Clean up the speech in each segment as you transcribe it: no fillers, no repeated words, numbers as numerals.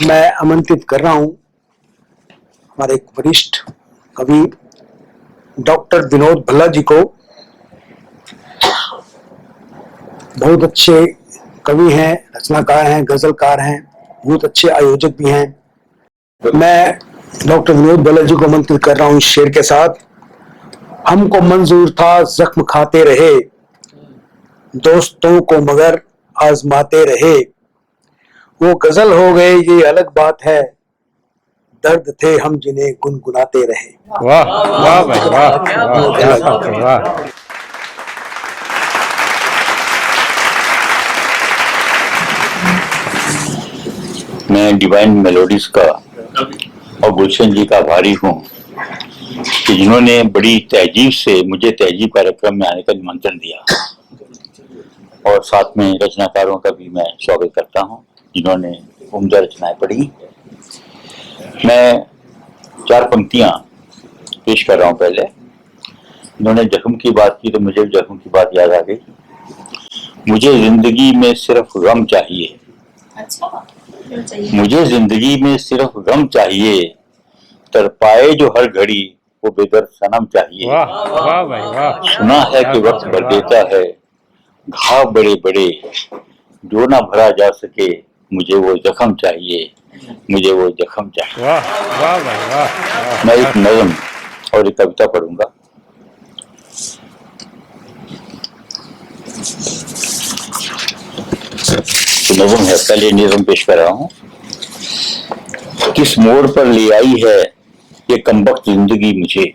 मैं आमंत्रित कर रहा हूं हमारे एक वरिष्ठ कवि डॉक्टर विनोद भल्ला जी को। बहुत अच्छे कवि हैं, रचनाकार हैं, गजलकार हैं, बहुत अच्छे आयोजक भी हैं। मैं डॉक्टर विनोद भल्ला जी को आमंत्रित कर रहा हूं शेर के साथ। हमको मंजूर था जख्म खाते रहे, दोस्तों को मगर आजमाते रहे। वो गजल हो गए ये अलग बात है, दर्द थे हम जिन्हें गुनगुनाते रहे। वाह वाह भाई वाह, क्या बात है, वाह। मैं डिवाइन मेलोडीज का और गुलशन जी का आभारी हूँ कि जिन्होंने बड़ी तहजीब से मुझे तहजीब कार्यक्रम में आने का निमंत्रण दिया, और साथ में रचनाकारों का भी मैं स्वागत करता हूँ जिन्होंने उम्दा रचनाएं पढ़ी। मैं 4 पंक्तियां पेश कर रहा हूँ। पहले उन्होंने जख्म की बात की तो मुझे जख्म की बात याद आ गई। मुझे जिंदगी में सिर्फ गम चाहिए, मुझे जिंदगी में सिर्फ गम चाहिए, तरपाए जो हर घड़ी वो बेदर्द सनम चाहिए। वाह वाह भाई वाह। सुना है कि वक्त भर देता है घाव बड़े बड़े, जो ना भरा जा सके, मुझे वो जख्म चाहिए, मुझे वो जख्म चाहिए। वाह वाह भाई वाह। मैं एक नज़म और एक कविता पढ़ूंगा। तो नज़म है, पहले नज़म पेश कर रहा हूँ। किस मोड़ पर ले आई है ये कमबख्त जिंदगी मुझे,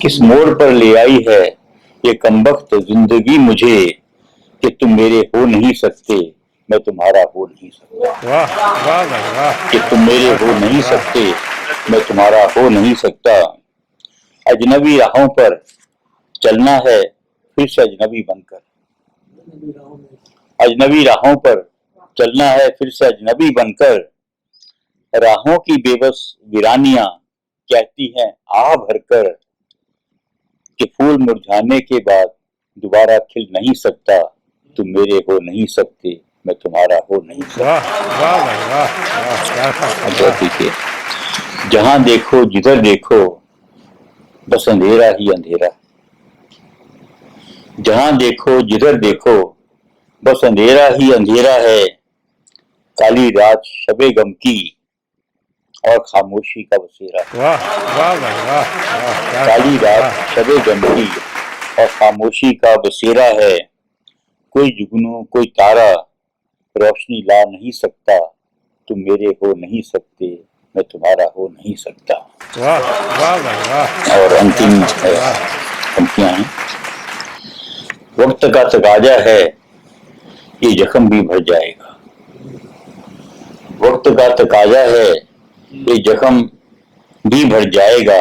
किस मोड़ पर ले आई है ये कमबख्त जिंदगी मुझे, कि तुम मेरे हो नहीं सकते, मैं तुम्हारा हो नहीं सकता। वाह वाह भाई वाह। कि तुम मेरे हो नहीं सकते, मैं तुम्हारा हो नहीं सकता। अजनबी राहों पर चलना है फिर से अजनबी बनकर, अजनबी राहों पर चलना है फिर से अजनबी बनकर। राहों की बेबस वीरानियां कहती हैं आ भरकर, कि फूल मुरझाने के बाद दोबारा खिल नहीं सकता, तुम मेरे हो नहीं सकते, मैं तुम्हारा हो नहीं सकता। वाह वाह भाई वाह, क्या बात है। जहां देखो जिधर देखो बस अंधेरा ही अंधेरा, जहां देखो जिधर देखो बस अंधेरा ही अंधेरा है। काली रात शबे गम की और खामोशी का बसेरा। वाह वाह भाई वाह। काली रात शबे गम की और खामोशी का बसेरा है। कोई जुगनू कोई तारा रोशनी ला नहीं सकता, तुम मेरे हो नहीं सकते, मैं तुम्हारा हो नहीं सकता। वाह वाह भाई वाह। और अंतिम पंक्तियां हैं। वक्त का तकाजा है ये जख्म भी भर जाएगा, वक्त का तकाजा है ये जख्म भी भर जाएगा।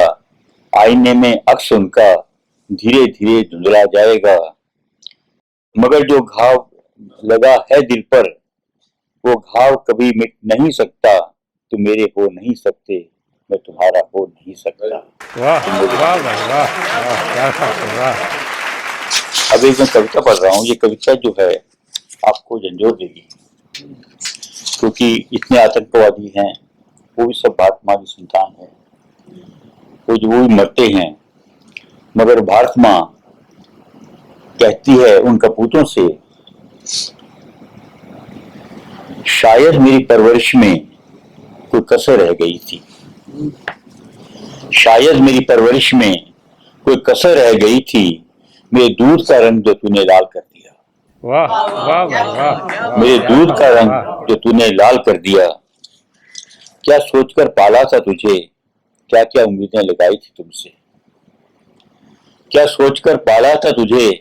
आईने में अक्स उनका धीरे धीरे धुंधला जाएगा। मगर जो घाव लगा है दिल पर वो घाव कभी मिट नहीं सकता, तुम मेरे हो नहीं सकते, मैं तुम्हारा हो नहीं सकता। वाह वाह भाई वाह, क्या बात है, वाह। अब एक मैं कविता पढ़ रहा हूँ। ये कविता जो है आपको झंझोर देगी, क्योंकि इतने आतंकवादी हैं, वो भी सब भारत माँ की संतान है, वो भी मरते हैं, मगर भारत माँ कहती है उन कपूतों से, शायद मेरी परवरिश में कोई कसर रह गई थी, शायद मेरी परवरिश में कोई कसर रह गई थी, मेरे दूध का रंग जो तूने लाल कर दिया। वाह वाह भाई वाह। मेरे दूध का रंग जो तूने लाल कर दिया। क्या सोचकर पाला था तुझे, क्या क्या उम्मीदें लगाई थी तुमसे, क्या सोचकर पाला था तुझे,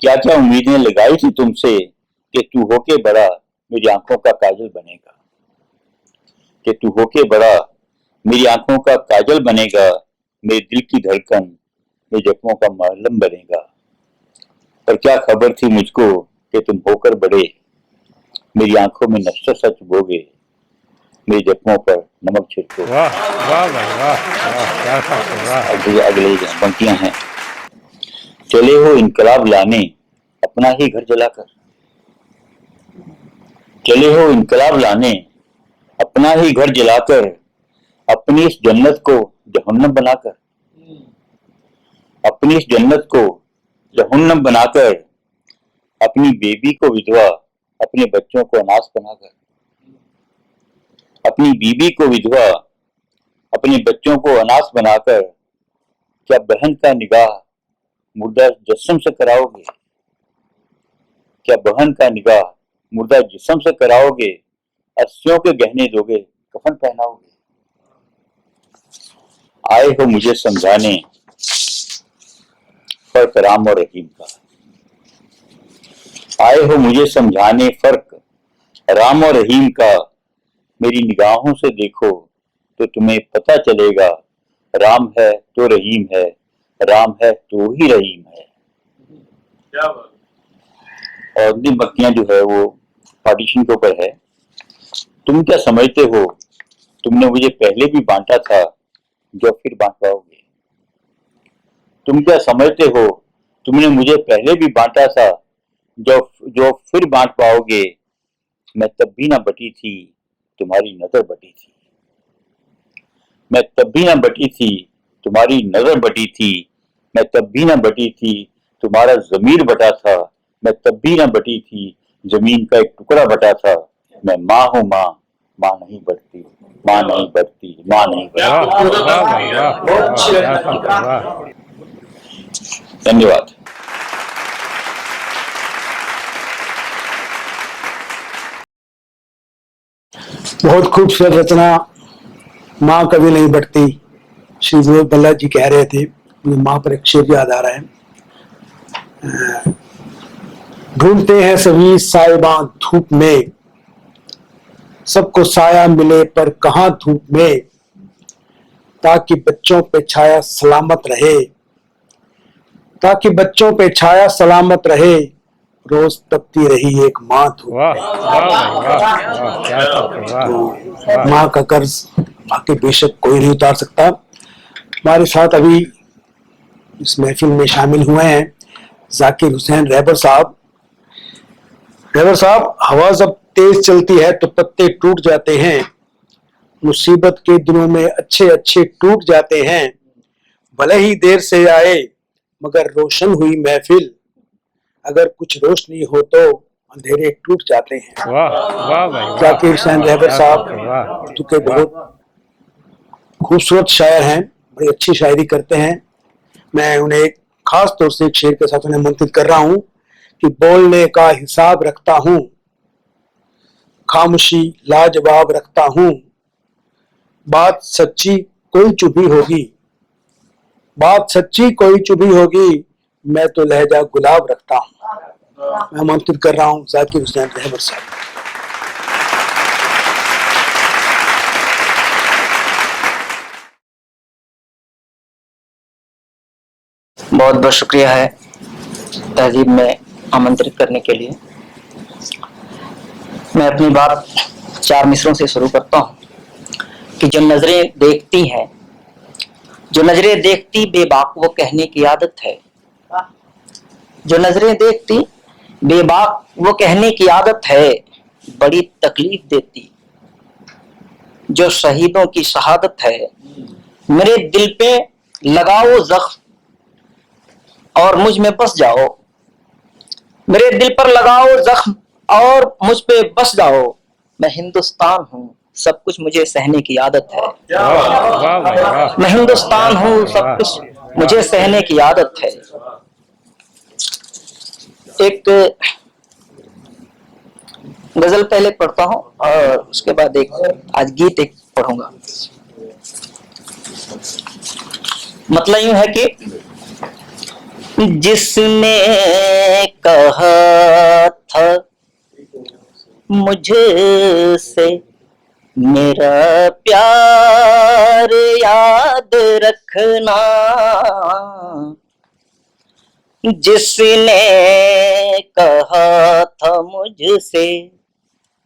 क्या क्या उम्मीदें लगाई थी तुमसे, कि तू होके बड़ा मेरी आंखों का काजल बनेगा, कि तू होके बड़ा मेरी आंखों का काजल बनेगा, मेरे दिल की धड़कन मेरे जख्मों का मरहम बनेगा। पर क्या खबर थी मुझको कि तुम होकर बड़े मेरी आंखों में नफरत सा चुभोगे, मेरे जख्मों पर नमक छिड़को। वाह वाह भाई वाह, क्या बात है, वाह। अगले पंक्तियां हैं। चले हो इनकलाब लाने अपना ही घर जलाकर, चले हो इनकलाब लाने, अपना ही घर जलाकर, अपनी इस जन्नत को जहन्नम बनाकर, अपनी इस जन्नत को जहन्नम बनाकर, अपनी बेबी को विधवा, अपने बच्चों को अनाथ बनाकर, अपनी बीबी को विधवा, अपने बच्चों को अनाथ बनाकर, क्या बहन का निगाह मुर्दा जिस्म से कराओगे? क्या बहन का निगाह मुर्दा जिस्म से कराओगे? अस्सियों के गहने दोगे, कफन पहनाओगे? आए हो मुझे समझाने फर्क राम और रहीम का, आए हो मुझे समझाने फर्क राम और रहीम का। मेरी निगाहों से देखो तो तुम्हें पता चलेगा, राम है तो रहीम है, राम है तो ही रहीम है। क्या बात। और अगली बत्तियां जो है वो पार्टीशन के ऊपर है। तुम क्या समझते हो तुमने मुझे पहले भी बांटा था, जो फिर बांट पाओगे? तुम क्या समझते हो तुमने मुझे पहले भी बांटा था, जो जो फिर बांट पाओगे? मैं तब भी ना बटी थी, तुम्हारी नजर बटी थी। मैं तब भी ना बटी थी, तुम्हारी नजर बटी थी। मैं तब भी ना बटी थी, तुम्हारा जमीर बटा था। मैं तब भी ना बटी थी, जमीन का एक टुकड़ा बटा था। मैं माँ हूँ माँ, माँ नहीं बढ़ती, माँ नहीं बढ़ती, माँ नहीं बढ़ती। धन्यवाद। बहुत खूबसूरत रचना, माँ कभी नहीं बढ़ती, श्री विनोद भल्ला जी कह रहे थे। मुझे माँ पर एक शेर याद आ रहा है। ढूंढते हैं सभी साहिबा धूप में, सबको साया मिले पर कहाँ धूप में, ताकि बच्चों पे छाया सलामत रहे, ताकि बच्चों पे छाया सलामत रहे, रोज तपती रही एक माँ धूप में। तो माँ का कर्ज बाकी बेशक कोई नहीं उतार सकता। हमारे साथ अभी इस महफिल में शामिल हुए हैं जाकिर हुसैन रहबर साहब। रहबर साहब, हवा जब तेज चलती है तो पत्ते टूट जाते हैं, मुसीबत के दिनों में अच्छे अच्छे टूट जाते हैं, भले ही देर से आए मगर रोशन हुई महफिल, अगर कुछ रोशनी हो तो अंधेरे टूट जाते हैं। जाकिर हुसैन रहबर साहब चूंकि बहुत खूबसूरत शायर हैं, बड़ी अच्छी शायरी करते हैं। मैं उन्हें एक खास तौर से एक शेर के साथ उन्हें आमंत्रित कर रहा हूं कि बोलने का हिसाब रखता हूं, खामोशी लाजवाब रखता हूं, बात सच्ची कोई चुभी होगी, बात सच्ची कोई चुभी होगी, मैं तो लहजा गुलाब रखता हूं। मैं आमंत्रित कर रहा हूं जाकिर हुसैन रहबर साहब। बहुत बहुत शुक्रिया है तहजीब में आमंत्रित करने के लिए। मैं अपनी बात 4 मिसरों से शुरू करता हूँ कि जो नजरें देखती हैं, जो नजरें देखती बेबाक वो कहने की आदत है, जो नजरें देखती बेबाक वो कहने की आदत है, बड़ी तकलीफ देती जो शहीदों की शहादत है। मेरे दिल पे लगाओ जख्म और मुझ में बस जाओ, मेरे दिल पर लगाओ जख्म और मुझ पे बस जाओ, मैं हिंदुस्तान हूँ सब कुछ मुझे सहने की आदत है। मैं हिंदुस्तान हूँ सब कुछ मुझे सहने की आदत है। एक गजल पहले पढ़ता हूँ और उसके बाद एक आज गीत एक पढ़ूंगा। मतलब यूं है कि जिसने कहा था मुझसे मेरा प्यार याद रखना, जिसने कहा था मुझसे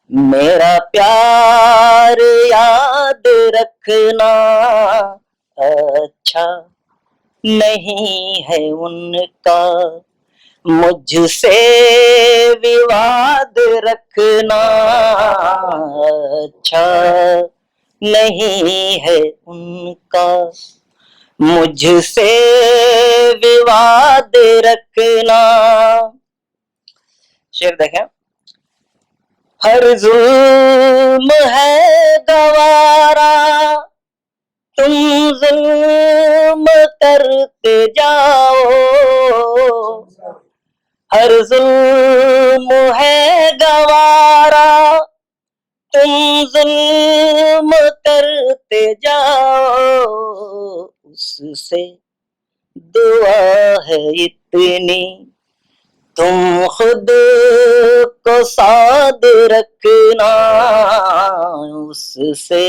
मेरा प्यार याद रखना, अच्छा नहीं है उनका मुझसे विवाद रखना अच्छा नहीं है उनका, मुझसे विवाद रखना। शेर देखें, हर जुल्म है गवारा, तुम जुल्म करते जाओ, हर जुल्म है गवारा, तुम जुल्म करते जाओ, उससे दुआ है इतनी, तुम खुद को साध रखना, उससे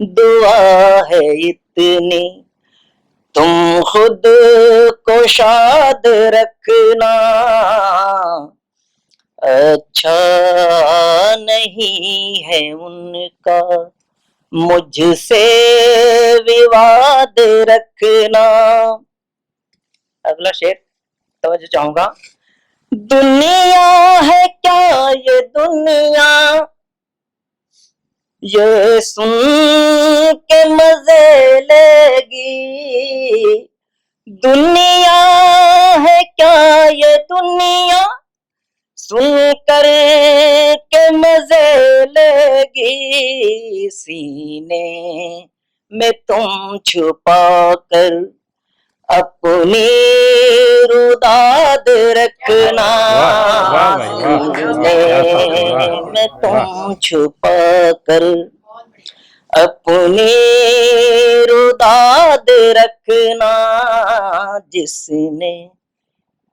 दुआ है इतनी, तुम खुद को शाद रखना, अच्छा नहीं है उनका, मुझसे विवाद रखना। अगला शेर तवज्जो चाहूंगा, दुनिया है क्या ये दुनिया, ये सुन के मजे लेगी, दुनिया है क्या ये दुनिया, सुन कर के मजे लेगी, सीने में तुम छुपा कर अपनी रुदाद रखना, सीने में तुम छुपा कर अपनी रुदाद रखना, जिसने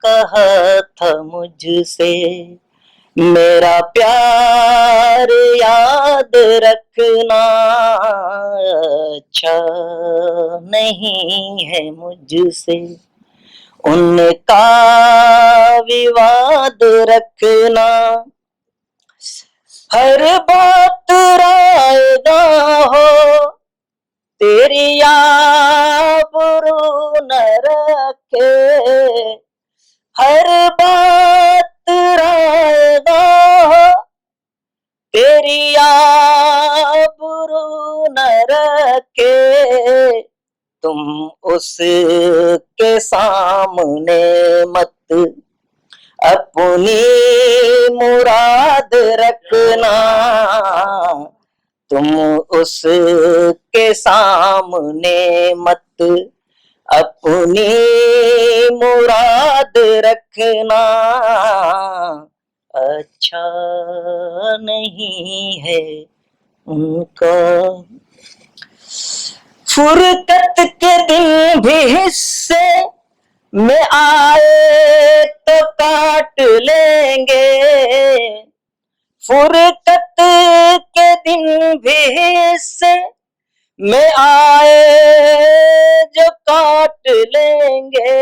कहा था मुझसे मेरा प्यार याद रखना, अच्छा नहीं है मुझसे उनका विवाद रखना, हर बात रायदा हो तेरी आबरू न रखे, हर बात रायदा हो तेरी आबरू न रखे, तुम उसके सामने मत अपनी मुराद रखना, तुम उसके सामने मत अपनी मुराद रखना, अच्छा नहीं है उनका। फुरकत के दिन भी हिस्से में आए तो काट लेंगे, फुरकत के दिन भी हिस्से में आए जो काट लेंगे,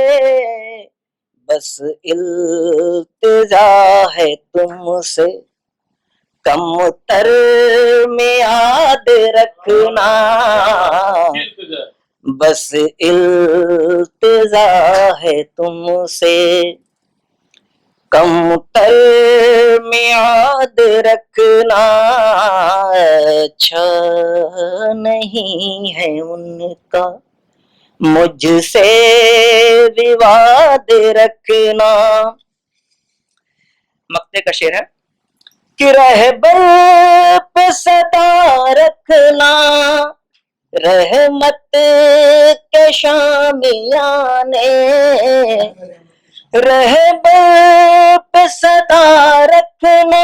बस इल्तिजा है तुमसे कम तर में याद रखना, बस इल्तिजा है तुमसे कम तर में याद रखना, अच्छा नहीं है उनका, मुझसे विवाद रखना। मक्ते का शेर है कि रहबर पे सदा रखना, रहमत के शामियाने, रहबर पे सदा रखना,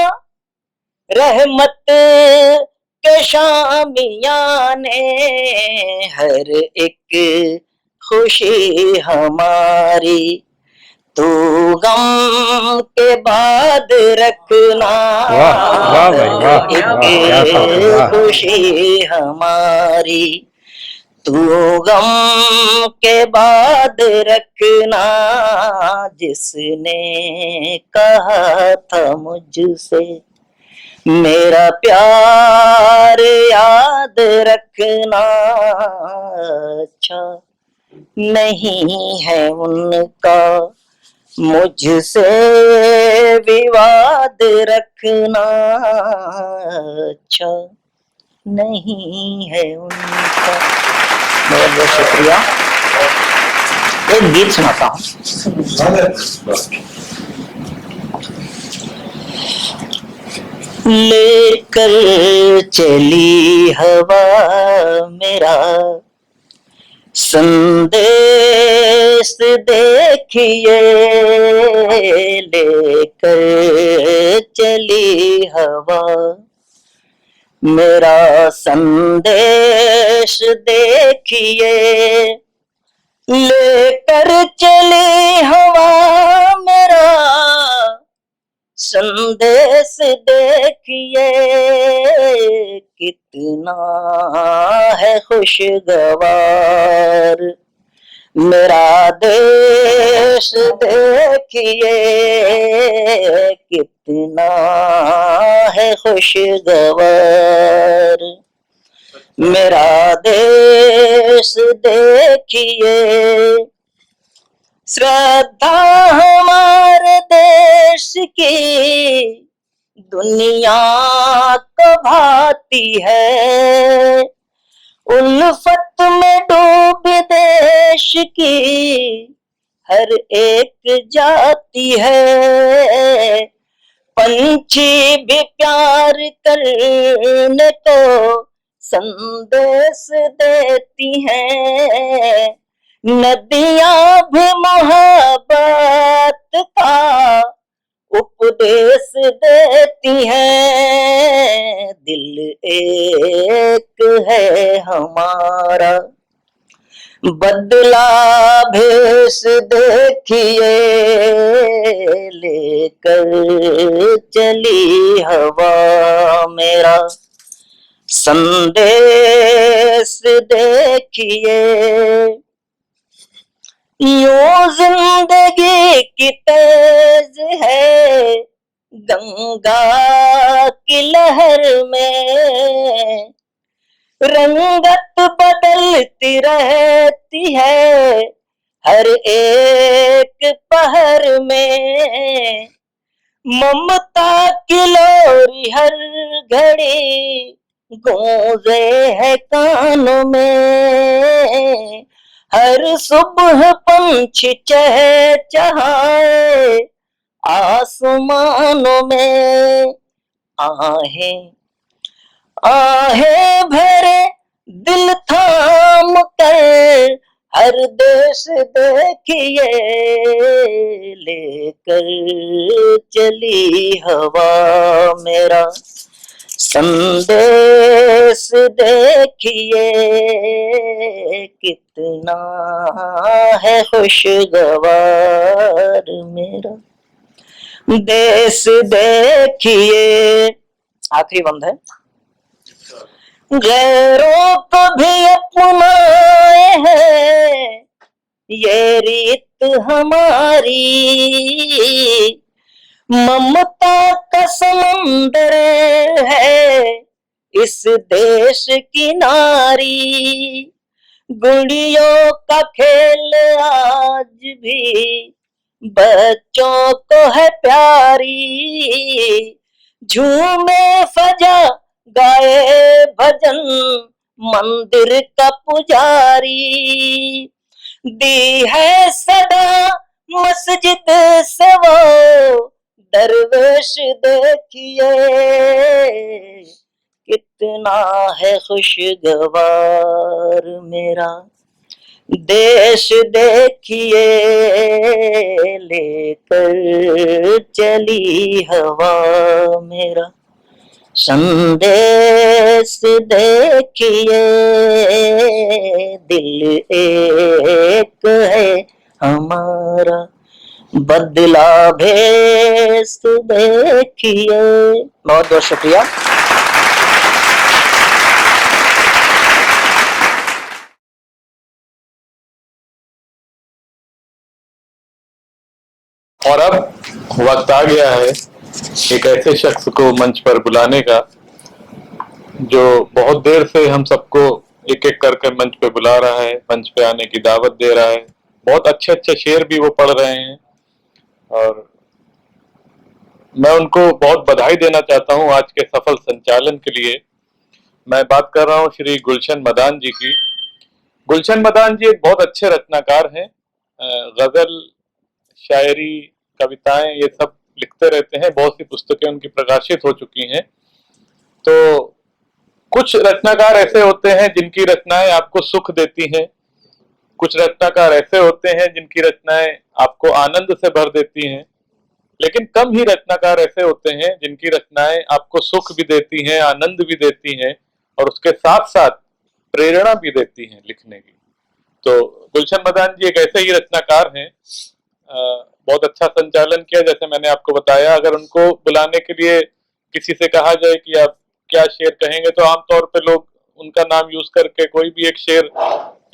रहमत के शामियाने, हर एक खुशी हमारी तू गम के बाद रखना, एक खुशी हमारी तू गम के बाद रखना, जिसने कहा था मुझसे मेरा प्यार याद रखना, अच्छा नहीं है उनका, मुझसे विवाद रखना अच्छा नहीं है उनका। बहुत बहुत शुक्रिया। एक गीत सुनाता हूँ। लेकर चली हवा मेरा संदेश देखिए, लेकर चली हवा मेरा संदेश देखिए, लेकर चली हवा मेरा संदेश देखिए, कितना है खुशगवार मेरा देश देखिए, कितना है खुशगवार मेरा देश देखिए। श्रद्धा हमारे देश की दुनिया को भाती है, उल्फत में डूब देश की हर एक जाति है। पंछी भी प्यार करने को संदेश देती हैं, नदियां भी मोहब्बत का उपदेश देती हैं। दिल एक है हमारा बदला भेष देखिए, लेकर चली हवा मेरा संदेश देखिए। यूं जिंदगी की तेज है गंगा की लहर में, रंगत बदलती रहती है हर एक पहर में। ममता की लोरी हर घड़ी गूंजे है कानों में, हर सुबह पंछी चहचहाए आसमानों में। आहें आहें भरे दिल थाम कर हर देश देखिए, लेकर चली हवा मेरा संदेश देखिए, कितना है खुशगवार मेरा देश देखिए। आखिरी बंद है। गैरों को भी अपनाए हैं ये रीत हमारी, ममता का समंदर है इस देश की नारी। गुड़ियों का खेल आज भी बच्चों को है प्यारी, झूमे फजा गाए भजन मंदिर का पुजारी। दी है सदा मस्जिद से वो दरवेश देखिए, कितना है खुशगवार मेरा देश देखिए, लेकर चली हवा मेरा संदेश देखिए। दिल एक है हमारा बदला भेष देखिए। बहुत बहुत शुक्रिया। और अब वक्त आ गया है एक ऐसे शख्स को मंच पर बुलाने का जो बहुत देर से हम सबको एक एक करके मंच पे बुला रहा है, मंच पे आने की दावत दे रहा है। बहुत अच्छे अच्छे शेर भी वो पढ़ रहे हैं और मैं उनको बहुत बधाई देना चाहता हूं आज के सफल संचालन के लिए। मैं बात कर रहा हूं श्री गुलशन मदान जी की। गुलशन मदान जी एक बहुत अच्छे रचनाकार हैं। गजल, शायरी, कविताएं ये सब लिखते रहते हैं। बहुत सी पुस्तकें उनकी प्रकाशित हो चुकी हैं। तो कुछ रचनाकार ऐसे होते हैं जिनकी रचनाएं आपको सुख देती हैं, कुछ रचनाकार ऐसे होते हैं जिनकी रचनाएं आपको आनंद से भर देती हैं, लेकिन कम ही रचनाकार ऐसे होते हैं जिनकी रचनाएं आपको सुख भी देती हैं, आनंद भी देती हैं और उसके साथ साथ प्रेरणा भी देती हैं लिखने की। तो गुलशन मदान जी एक ऐसे ही रचनाकार हैं। बहुत अच्छा संचालन किया, जैसे मैंने आपको बताया। अगर उनको बुलाने के लिए किसी से कहा जाए कि आप क्या शेर कहेंगे, तो आमतौर पे लोग उनका नाम यूज करके कोई भी एक शेर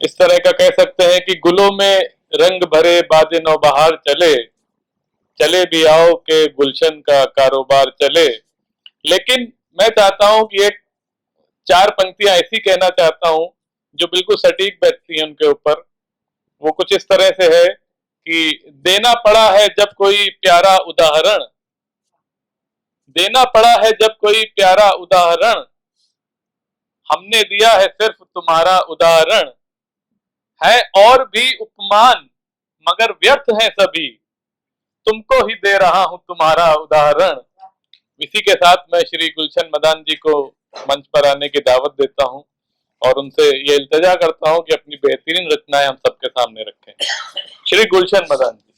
इस तरह का कह सकते हैं कि गुलों में रंग भरे बादे नौबहार चले, चले भी आओ के गुलशन का कारोबार चले। लेकिन मैं चाहता हूं कि एक 4 पंक्तियां ऐसी कहना चाहता हूं जो बिल्कुल सटीक बैठती हैं उनके ऊपर। वो कुछ इस तरह से है कि देना पड़ा है जब कोई प्यारा उदाहरण, देना पड़ा है जब कोई प्यारा उदाहरण, हमने दिया है सिर्फ तुम्हारा उदाहरण, है और भी उपमान मगर व्यर्थ हैं सभी, तुमको ही दे रहा हूं तुम्हारा उदाहरण। इसी के साथ मैं श्री गुलशन मदान जी को मंच पर आने की दावत देता हूं और उनसे ये इल्तिजा करता हूं कि अपनी बेहतरीन रचनाएं हम सबके सामने रखें। श्री गुलशन मदान जी।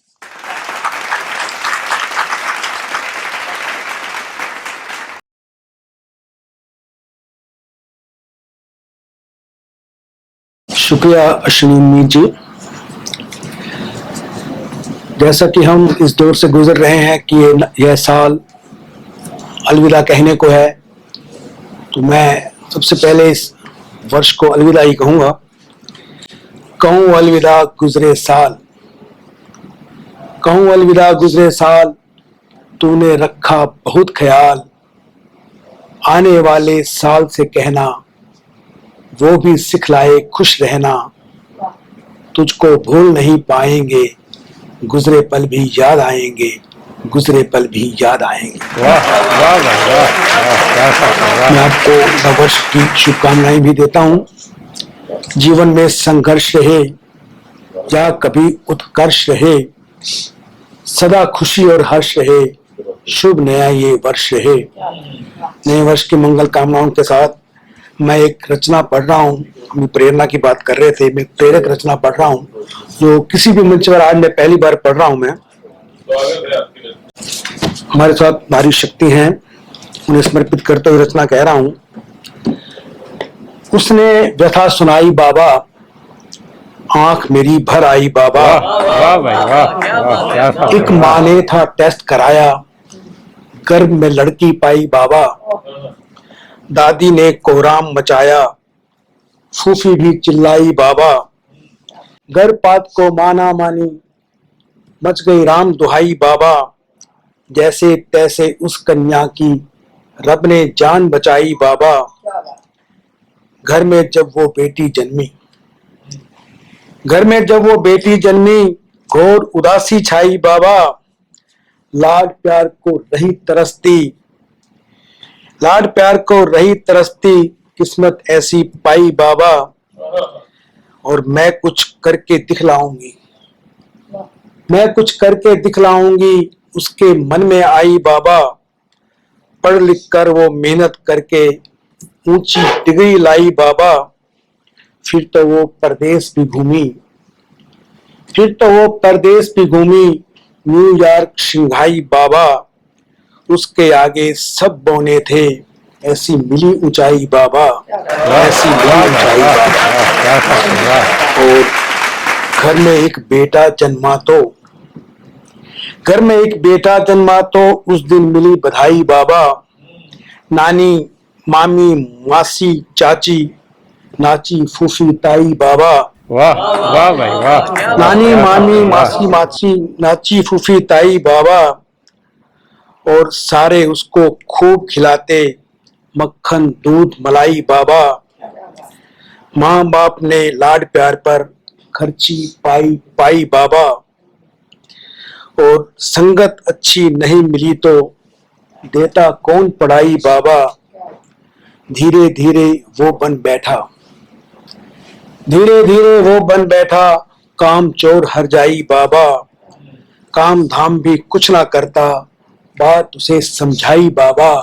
शुक्रिया अश्विनी मीर जी। जैसा कि हम इस दौर से गुजर रहे हैं कि यह साल अलविदा कहने को है, तो मैं सबसे पहले इस वर्ष को अलविदा ही कहूंगा। कहूं अलविदा गुजरे साल, कहूं अलविदा गुजरे साल, तूने रखा बहुत ख्याल, आने वाले साल से कहना वो भी सिखलाए खुश रहना, तुझको भूल नहीं पाएंगे, गुजरे पल भी याद आएंगे, गुजरे पल भी याद आएंगे। वाह वाह वाह। मैं आपको नववर्ष की शुभकामनाएं भी देता हूं। जीवन में संघर्ष रहे या कभी उत्कर्ष रहे, सदा खुशी और हर्ष रहे, शुभ नया ये वर्ष रहे। नए वर्ष की मंगल कामनाओं के साथ मैं एक रचना पढ़ रहा हूँ। हम प्रेरणा की बात कर रहे थे, मैं प्रेरक रचना पढ़ रहा हूँ जो किसी भी मंच पर आज मैं पहली बार पढ़ रहा हूँ। मैं हमारे साथ भारी शक्ति हैं, उन्हें समर्पित करते हुए रचना कह रहा हूँ। उसने व्यथा सुनाई बाबा, आंख मेरी भर आई बाबा, वाह भाई वाह। एक माँ ने था टेस्ट कराया, गर्भ में लड़की पाई बाबा, दादी ने कोहराम मचाया, फूफी भी चिल्लाई बाबा, गर्भपात को माना मानी, मच गई राम दुहाई बाबा, जैसे तैसे उस कन्या की रब ने जान बचाई बाबा। घर में जब वो बेटी जन्मी, घर में जब वो बेटी जन्मी, घोर उदासी छाई बाबा, लाड प्यार को रही तरसती, लाड प्यार को रही तरसती, किस्मत ऐसी पाई बाबा, और मैं कुछ करके दिखलाऊंगी, मैं कुछ करके दिखलाऊंगी, उसके मन में आई बाबा, पढ़ लिख कर वो मेहनत करके ऊंची डिग्री लाई बाबा, फिर तो वो परदेश भी घूमी, फिर तो वो परदेश भी घूमी, न्यूयॉर्क शंघाई बाबा, उसके आगे सब बौने थे, ऐसी मिली ऊंचाई बाबा, ऐसी मिली ऊंचाई बाबा। और घर में एक बेटा जन्मा तो, घर में एक बेटा जन्मा तो, उस दिन मिली बधाई बाबा, नानी मामी मासी चाची, नाची फूफी ताई बाबा, वाह वाह भाई वाह। नानी मामी मासी माची नाची फूफी ताई बाबा, और सारे उसको खूब खिलाते, मक्खन दूध मलाई बाबा, माँ बाप ने लाड प्यार पर खर्ची पाई पाई बाबा, और संगत अच्छी नहीं मिली तो देता कौन पढ़ाई बाबा। धीरे धीरे वो बन बैठा, धीरे धीरे वो बन बैठा, काम चोर हर जाई बाबा। काम धाम भी कुछ ना करता, बात उसे समझाई बाबा।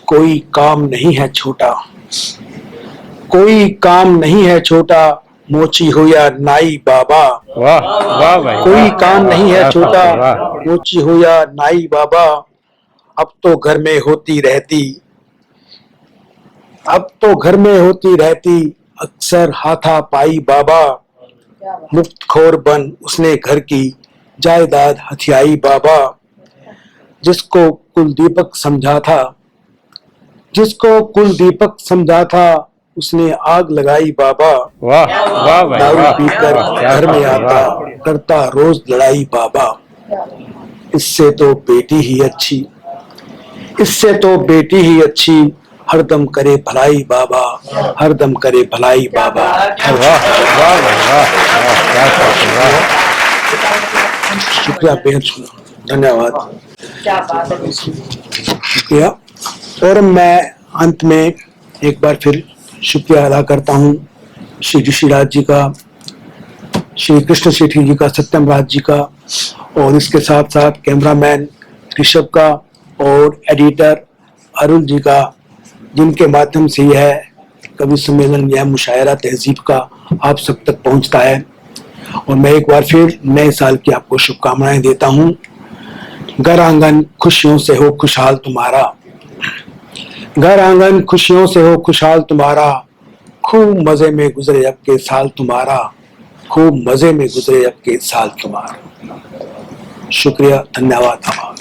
कोई काम नहीं है छोटा, कोई काम नहीं है छोटा, मोची हो या नाई बाबा। वाह वाह भाई, कोई वाह, काम नहीं है वाह, छोटा, वाह। मोची हो या नाई बाबा। अब तो घर में होती रहती, अब तो घर में होती रहती, अक्सर हाथा पाई बाबा। मुफ्त खोर बन उसने घर की जायदाद हथियाई बाबा। जिसको कुलदीपक समझा था, जिसको कुलदीपक समझा था, उसने आग लगाई बाबा। वाह वाह भाई, दारू वाह, पीकर वाह, क्या घर में बात है, आता, वाह। करता रोज लड़ाई बाबा। इससे तो बेटी ही अच्छी, इससे तो बेटी ही अच्छी, हरदम करे भलाई बाबा, हरदम करे भलाई बाबा। वाह वाह भाई, वाह वाह, क्या बात है, वाह। शुक्रिया, बेहद धन्यवाद, शुक्रिया। और मैं अंत में एक बार फिर शुक्रिया अदा करता हूँ श्री ऋषिराज जी का, श्री कृष्ण सेठी जी का, सत्यम राज जी का, और इसके साथ साथ कैमरामैन ऋषभ का और एडिटर अरुण जी का, जिनके माध्यम से यह कवि सम्मेलन, यह मुशायरा तहजीब का आप सब तक पहुंचता है। और मैं एक बार फिर नए साल की आपको शुभकामनाएं देता हूं। घर आंगन खुशियों से हो खुशहाल तुम्हारा, घर आंगन खुशियों से हो खुशहाल तुम्हारा, खूब मजे में गुजरे अब के साल तुम्हारा, खूब मजे में गुजरे अब के साल तुम्हारा। शुक्रिया, धन्यवाद, आभार।